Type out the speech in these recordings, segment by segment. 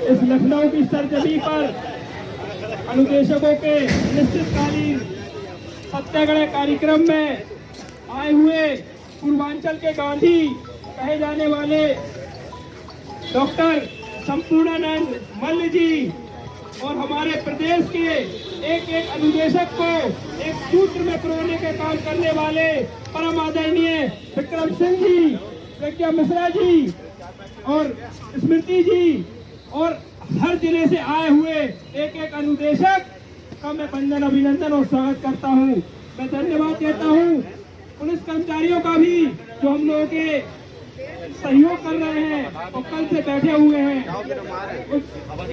इस लखनऊ की सरजमी पर अनुदेशकों के निश्चितकालीन सत्याग्रह कार्यक्रम में आए हुए पूर्वांचल के गांधी कहे जाने वाले डॉक्टर संपूर्णानंद मल्ल जी और हमारे प्रदेश के एक एक अनुदेशक को एक सूत्र में पिरोने के काम करने वाले परम आदरणीय विक्रम सिंह जी, प्रज्ञा मिश्रा जी और स्मृति जी और हर जिले से आए हुए एक एक अनुदेशक का मैं वंदन, अभिनंदन और स्वागत करता हूं। मैं धन्यवाद देता हूं पुलिस कर्मचारियों का भी जो हम लोगों के सहयोग कर रहे हैं और कल से बैठे हुए हैं।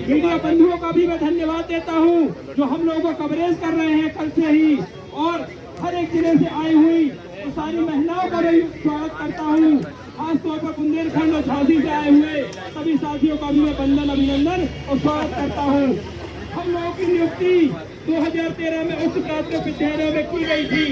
मीडिया बंधुओं का भी मैं धन्यवाद देता हूं जो हम लोगों को कवरेज कर रहे हैं कल से ही, और हर एक जिले से आई हुई तो सारी महिलाओं का भी स्वागत करता हूं। खासतौर पर बुंदेलखंड और झांसी से आए हुए सभी साथियों का भी मैं वंदन, अभिनंदन और स्वागत करता हूं। हम लोगों की नियुक्ति 2013 में उच्च प्राथमिक विद्यालयों में की गई थी।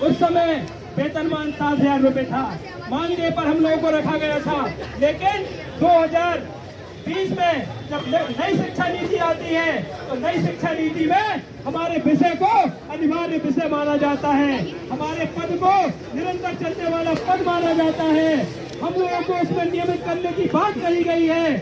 उस समय वेतनमान 7,000 रुपए था, मानदेय पर हम लोगों को रखा गया था। लेकिन 2020 में जब नई शिक्षा नीति आती है तो नई शिक्षा नीति में हमारे विषय को अनिवार्य विषय माना जाता है, हमारे पद को निरंतर चलने वाला पद माना जाता है। हम लोगों को उसमें नियमित करने की बात कही गई है।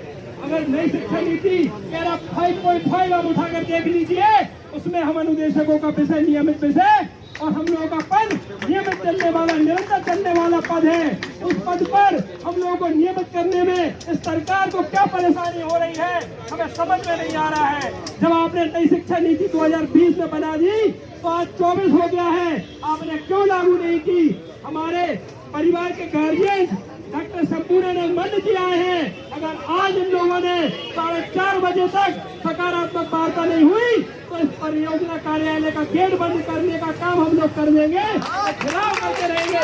अगर नई शिक्षा नीति मेरा 5.5 आप उठाकर देख लीजिए, उसमें हम अनुदेशकों का विषय नियमित विषय और हम लोगों का पद नियमित चलने वाला, निरंतर चलने वाला पद है। उस पद पर हम लोगों को नियमित करने में इस सरकार को क्या परेशानी हो रही है हमें समझ में नहीं आ रहा है। जब आपने नई शिक्षा नीति 2020 में बना दी तो आज 24 हो गया है, आपने क्यों लागू नहीं की? हमारे परिवार के गार्जियन डॉक्टर संपूर्णानंद मल्ल जी आए हैं। अगर आज इन लोगों ने 4:30 बजे तक सकारात्मक वार्ता नहीं हुई तो इस परियोजना कार्यालय का गेट बंद करने का काम हम लोग कर देंगे, खिलाफ करते रहेंगे।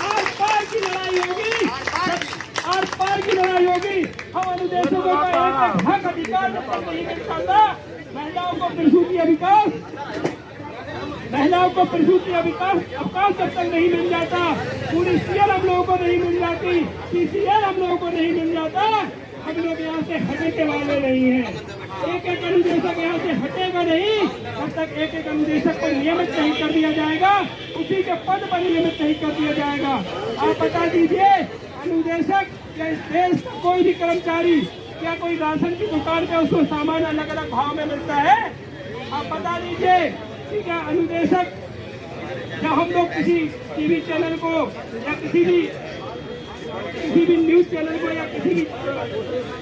आर पार की लड़ाई होगी, आर पार की लड़ाई होगी। हम अनुदेशकों का एक हक अधिकार नहीं मिल सकता। महिलाओं को प्रसूति अधिकार, महिलाओं को प्रसूति अवकाश जब तक नहीं मिल जाता, पूरी सीएल हम लोगों को नहीं मिल जाती, सीसीएल हम लोगों को नहीं मिल जाता, हम लोग यहाँ से हटने वाले नहीं हैं। एक एक अनुदेशक यहाँ से हटेगा नहीं तब तक एक एक अनुदेशक को नियमित नहीं कर दिया जाएगा, उसी के पद पर नियमित नहीं कर दिया जाएगा। आप बता दीजिए, अनुदेशक या इस देश का कोई भी कर्मचारी क्या कोई राशन की दुकान पे उसको सामान अलग अलग भाव में मिलता है? आप बता दीजिए। ठीक है, अनुदेशक जब हम लोग किसी टीवी चैनल को या किसी भी न्यूज चैनल को या किसी भी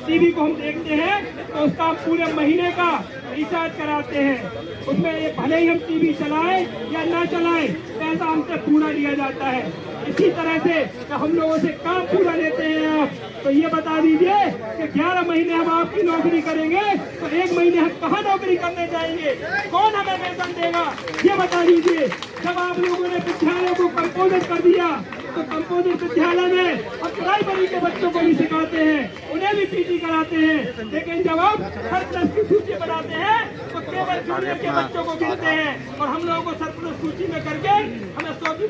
टीवी को हम देखते हैं तो उसका हम पूरे महीने का रिचार्ज कराते हैं। उसमें ये भले ही हम टीवी चलाएं या ना चलाएं, पैसा हमसे पूरा लिया जाता है। इसी तरह से जब हम लोगों से काम पूरा लेते हैं आप, तो ये बता दीजिए कि 11 महीने हम आपकी नौकरी करेंगे तो 1 महीने हम कहाँ नौकरी करने जाएंगे? कौन हमें वेतन देगा? ये बता दीजिए। जब आप लोगों ने विद्यालयों को कंपोजिट कर दिया तो कंपोजिट विद्यालय में हम प्राइमरी के बच्चों को भी सिखाते हैं, उन्हें भी पीटी कराते हैं। लेकिन जब आप सरप्लस की सूची बनाते हैं तो केवल जूनियर के बच्चों को गिनते हैं और हम लोगों को सरप्लस सूची में करके हमें 100 की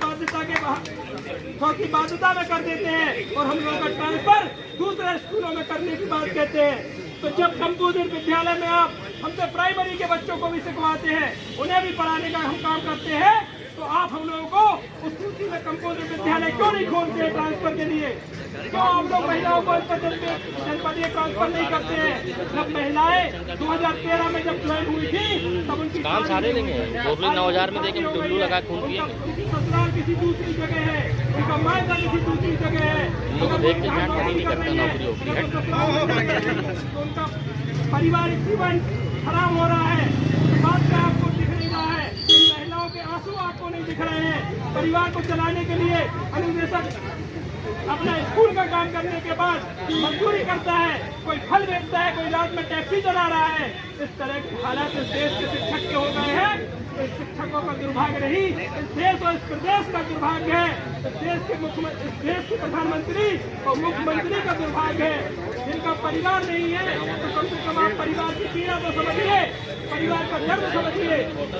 बाध्यता में कर देते हैं और हम लोगों का ट्रांसफर दूसरे स्कूलों में करने की बात कहते हैं। तो जब कंपोजिट विद्यालय में आप हमसे प्राइमरी के बच्चों को भी सिखवाते हैं, उन्हें भी पढ़ाने का हम काम करते हैं, तो आप हम लोगों को उस सूची में कंपोजिट विद्यालय क्यों नहीं खोलते हैं ट्रांसफर के लिए? क्यों आप लोग महिलाओं को जनपदीय ट्रांसफर नहीं करते हैं? जब महिलाएं 2013 में जब ज्वाइन हुई थी तब उनकी काम सारे लेंगे 2009 में देखे टुल्लू लगा खून पिए, ससुराल किसी दूसरी जगह है, उनका मायका किसी दूसरी जगह है, लोग देख के जानकारी नहीं करते नौकरी होगी, तो उनका पारिवारिक जीवन खराब हो रहा है। बात का आपको दिख नहीं रहा है, महिलाओं के आंसू आपको नहीं दिख रहे हैं। परिवार को चलाने के लिए अनुदेशक अपना स्कूल का काम करने के बाद मजदूरी करता है, कोई फल बेचता है, कोई रात में टैक्सी चला रहा है। इस तरह की हालात इस देश के शिक्षक के हो गए हैं। इस शिक्षकों का दुर्भाग्य नहीं, इस देश और इस प्रदेश का दुर्भाग्य है। इस देश के प्रधानमंत्री और मुख्यमंत्री का दुर्भाग्य है। जिनका परिवार नहीं है तो कम से कम आप परिवार की पीड़ा तो समझिए, परिवार का दर्द समझिए।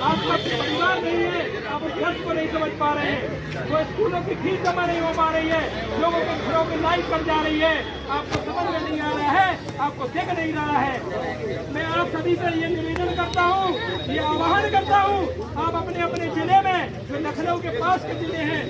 आपका परिवार नहीं है, आप उस दर्द को नहीं समझ पा रहे हैं। वो स्कूलों की फीस जमा नहीं हो पा रही है, लोगों के घरों में लाइट कट जा रही है, आपको समझ में नहीं आ रहा है, आपको दिख नहीं रहा है। मैं आप सभी से ये निवेदन करता हूँ, ये आह्वान करता हूँ, आप अपने अपने जिले में जो लखनऊ के पास के जिले हैं